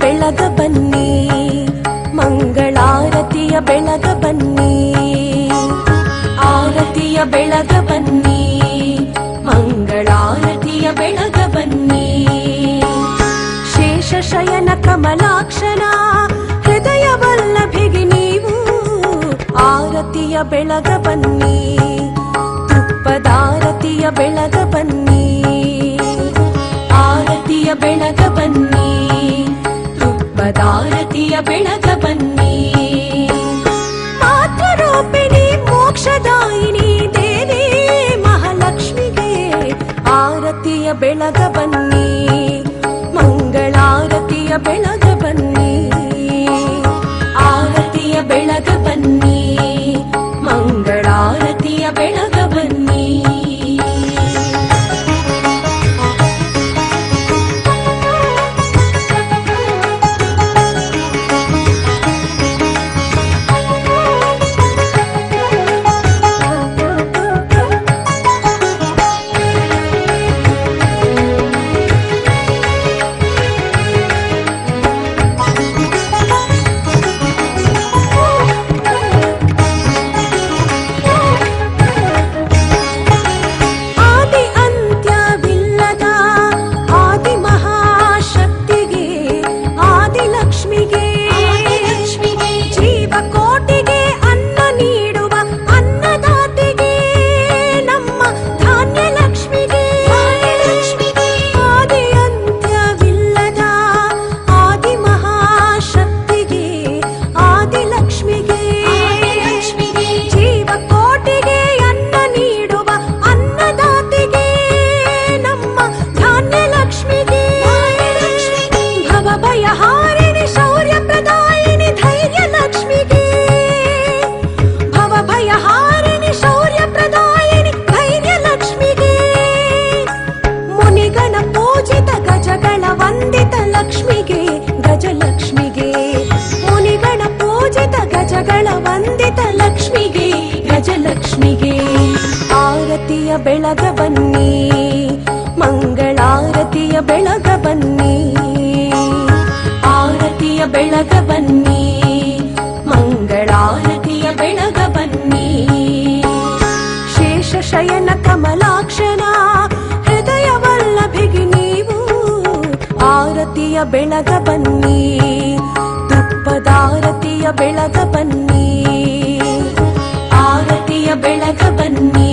ಬೆಳಗ ಬನ್ನಿ, ಮಂಗಳಾರತಿಯ ಬೆಳಗ ಬನ್ನಿ, ಆರತಿಯ ಬೆಳಗ ಬನ್ನಿ, ಮಂಗಳಾರತಿಯ ಬೆಳಗ ಬನ್ನಿ. ಶೇಷಶಯನ ಕಮಲಾಕ್ಷನ ಹೃದಯ ವಲ್ಲಭಿಗೆ ನೀವು ಆರತಿಯ ಬೆಳಗ ಬನ್ನಿ, ತುಪ್ಪದಾರತಿಯ ಬೆಳಗ ಬನ್ನಿ, ಆರತಿಯ ಬೆಳಗ ಬನ್ನಿ, ತುಪ್ಪದಾರತಿಯ ಬೆಳಗ ಬನ್ನಿ. ಮಾತೃರೂಪಿಣಿ ಮೋಕ್ಷದಾಯಿನಿ ದೇವಿ ಮಹಾಲಕ್ಷ್ಮಿಗೆ ಆರತಿಯ ಬೆಳಗ ಬನ್ನಿ, ಮಂಗಳಾರತಿಯ ಬೆಳಗ ಬನ್ನಿ, ಆರತಿಯ ಬೆಳಗ ಬನ್ನಿ, ಮಂಗಳಾರತಿಯ ಬೆಳಗ ಬನ್ನಿ. ಆರತಿಯ ಬೆಳಗ ಬನ್ನಿ, ಮಂಗಳಾರತಿಯ ಬೆಳಗ ಬನ್ನಿ, ಆರತಿಯ ಬೆಳಗ ಬನ್ನಿ, ಮಂಗಳಾರತಿಯ ಬೆಳಗ ಬನ್ನಿ. ಶೇಷಶಯನ ಕಮಲಾಕ್ಷನ ಹೃದಯ ವಲ್ಲಭಿಗೆ ನೀವು ಆರತಿಯ ಬೆಳಗ ಬನ್ನಿ, ತುಪ್ಪದಾರತಿಯ ಬೆಳಗ ಬನ್ನಿ, ಆರತಿಯ ಬೆಳಗ ಬನ್ನಿ,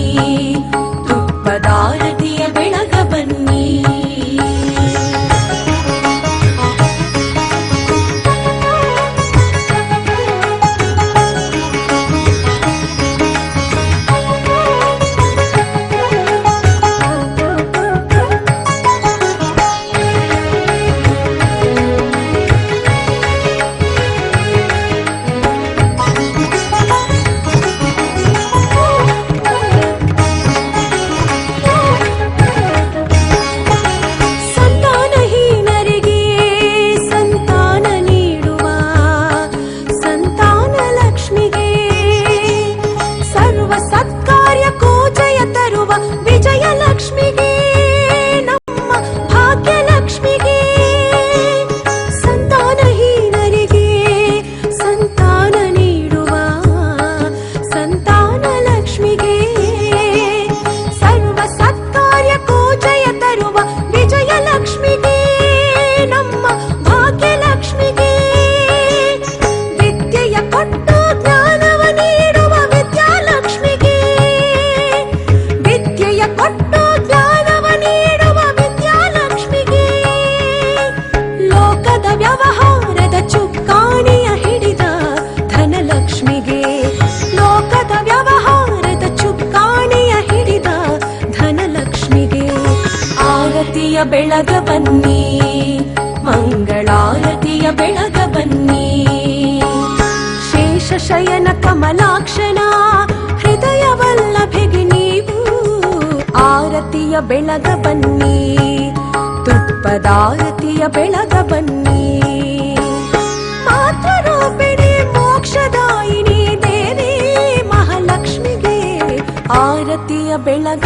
ತುಪ್ಪದಾರತಿಯ ಬೆಳಗ ಬನ್ನಿ. ಬೆಳಗ ಬನ್ನಿ, ಮಂಗಳಾರತಿಯ ಬೆಳಗ ಬನ್ನಿ. ಶೇಷಶಯನ ಕಮಲಾಕ್ಷನ ಹೃದಯ ವಲ್ಲಭಿಗೆ ನೀವು ಆರತಿಯ ಬೆಳಗ ಬನ್ನಿ, ತುಪ್ಪದಾರತಿಯ ಬೆಳಗ ಬನ್ನಿ. ಮಾತೃರೂಪಿಣಿ ಮೋಕ್ಷದಾಯಿನಿ ದೇವಿ ಮಹಾಲಕ್ಷ್ಮಿಗೆ ಆರತಿಯ ಬೆಳಗ